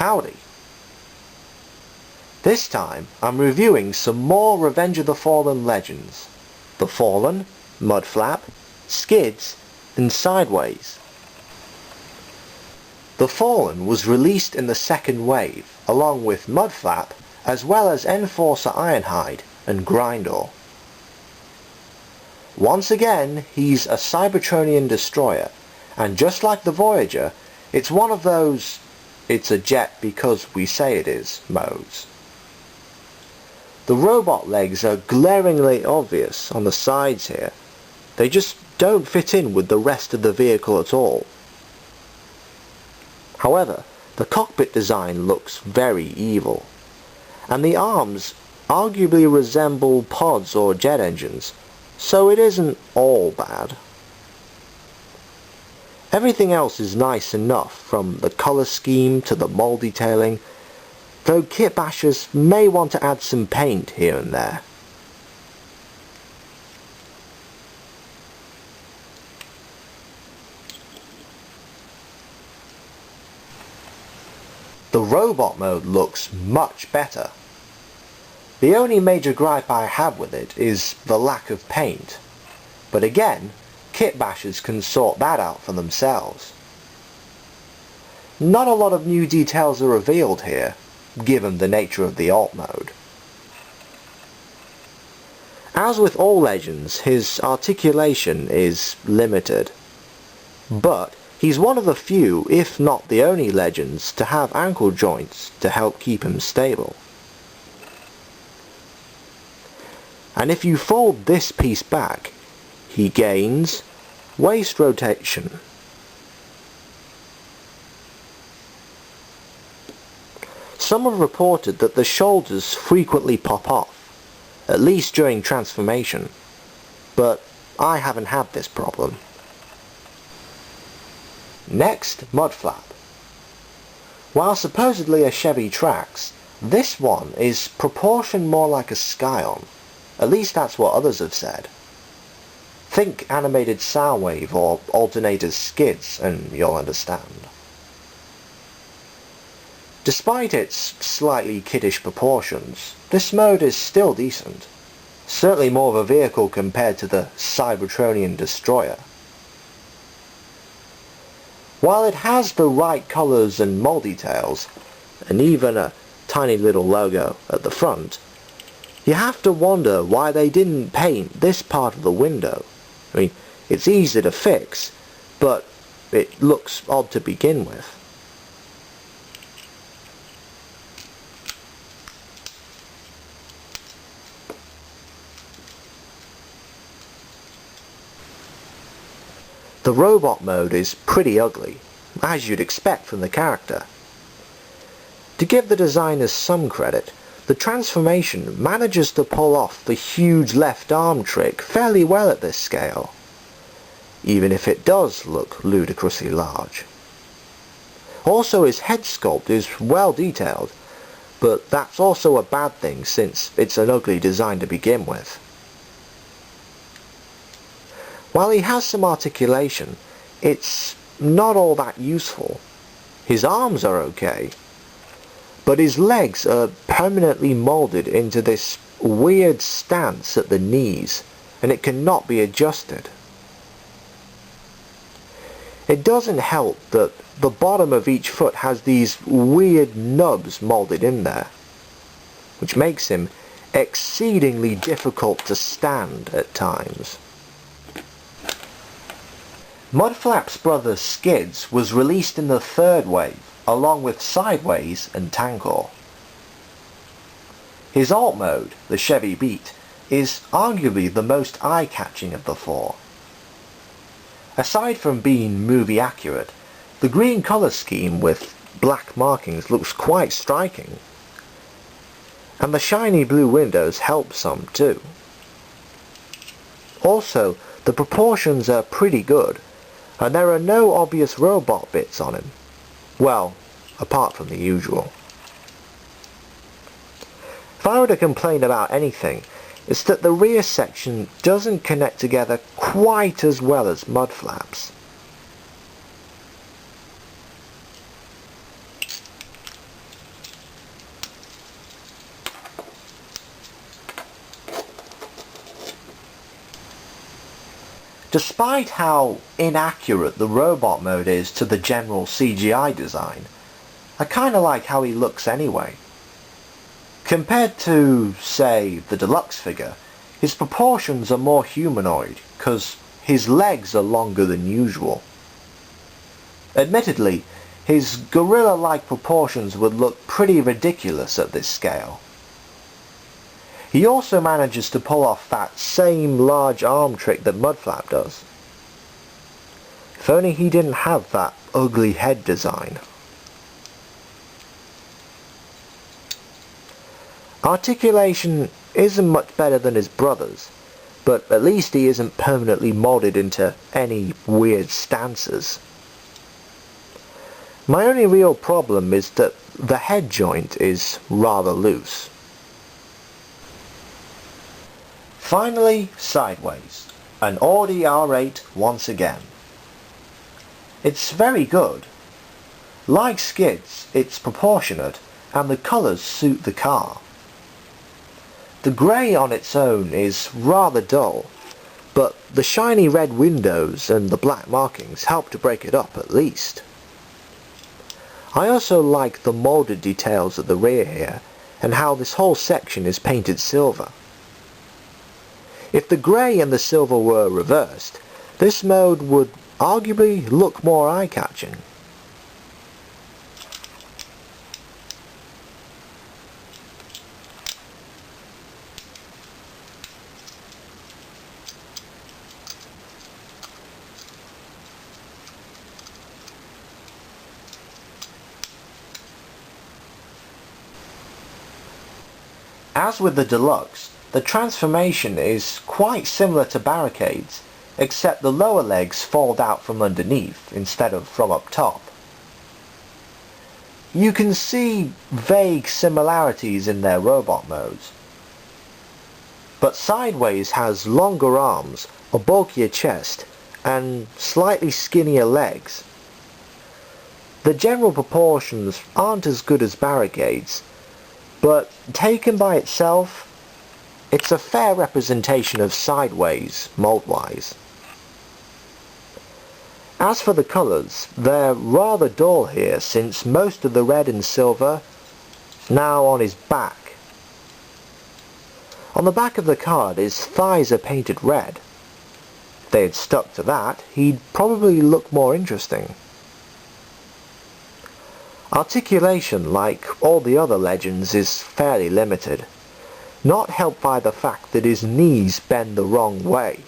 Howdy! This time I'm reviewing some more Revenge of the Fallen legends. The Fallen, Mudflap, Skids, and Sideways. The Fallen was released in the second wave, along with Mudflap, as well as Enforcer Ironhide and Grindor. Once again, he's a Cybertronian destroyer, and just like the Voyager, it's one of those "it's a jet because we say it is" modes. The robot legs are glaringly obvious on the sides here. They just don't fit in with the rest of the vehicle at all. However, the cockpit design looks very evil, and the arms arguably resemble pods or jet engines, so it isn't all bad. Everything else is nice enough, from the colour scheme to the mold detailing, though kit bashers may want to add some paint here and there. The robot mode looks much better. The only major gripe I have with it is the lack of paint, but again, kit bashers can sort that out for themselves. Not a lot of new details are revealed here, given the nature of the alt mode. As with all legends, his articulation is limited, but he's one of the few, if not the only legends, to have ankle joints to help keep him stable. And if you fold this piece back, he gains waist rotation. Some have reported that the shoulders frequently pop off, at least during transformation, but I haven't had this problem. Next, Mudflap. While supposedly a Chevy Trax, this one is proportioned more like a Scion. At least that's what others have said. Think animated Soundwave or alternator Skids and you'll understand. Despite its slightly kiddish proportions, this mode is still decent. Certainly more of a vehicle compared to the Cybertronian destroyer. While it has the right colours and mold details, and even a tiny little logo at the front, you have to wonder why they didn't paint this part of the window. I mean, it's easy to fix, but it looks odd to begin with. The robot mode is pretty ugly, as you'd expect from the character. To give the designers some credit, the transformation manages to pull off the huge left arm trick fairly well at this scale, even if it does look ludicrously large. Also, his head sculpt is well detailed, but that's also a bad thing since it's an ugly design to begin with. While he has some articulation, it's not all that useful. His arms are okay, but his legs are permanently molded into this weird stance at the knees, and it cannot be adjusted. It doesn't help that the bottom of each foot has these weird nubs molded in there, which makes him exceedingly difficult to stand at times. Mudflap's brother Skids was released in the third wave, along with Sideways and Tankor. His alt mode, the Chevy Beat, is arguably the most eye-catching of the four. Aside from being movie accurate, the green colour scheme with black markings looks quite striking, and the shiny blue windows help some too. Also, the proportions are pretty good, and there are no obvious robot bits on him. Well, apart from the usual. If I were to complain about anything, it's that the rear section doesn't connect together quite as well as Mudflap's. Despite how inaccurate the robot mode is to the general CGI design, I kinda like how he looks anyway. Compared to, say, the deluxe figure, his proportions are more humanoid, cause his legs are longer than usual. Admittedly, his gorilla-like proportions would look pretty ridiculous at this scale. He also manages to pull off that same large arm trick that Mudflap does. If only he didn't have that ugly head design. Articulation isn't much better than his brother's, but at least he isn't permanently modded into any weird stances. My only real problem is that the head joint is rather loose. Finally, Sideways, an Audi R8 once again. It's very good. Like Skids, it's proportionate and the colours suit the car. The grey on its own is rather dull, but the shiny red windows and the black markings help to break it up at least. I also like the moulded details at the rear here and how this whole section is painted silver. If the grey and the silver were reversed, this mode would arguably look more eye-catching. As with the Deluxe, the transformation is quite similar to Barricade's, except the lower legs fold out from underneath instead of from up top. You can see vague similarities in their robot modes, but Sideways has longer arms, a bulkier chest, and slightly skinnier legs. The general proportions aren't as good as Barricade's, but taken by itself, it's a fair representation of Sideways, mold-wise. As for the colours, they're rather dull here since most of the red and silver is now on his back. On the back of the card his thighs are painted red. If they had stuck to that, he'd probably look more interesting. Articulation, like all the other legends, is fairly limited, not helped by the fact that his knees bend the wrong way.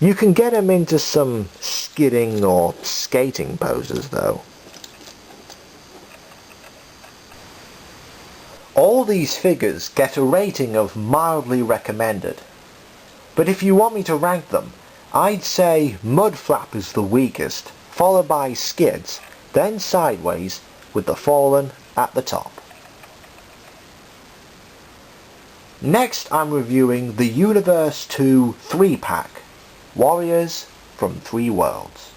You can get him into some skidding or skating poses though. All these figures get a rating of mildly recommended, but if you want me to rank them, I'd say Mudflap is the weakest, followed by Skids, then Sideways, with the Fallen at the top. Next I'm reviewing the Universe 2 3-pack, Warriors from 3 Worlds.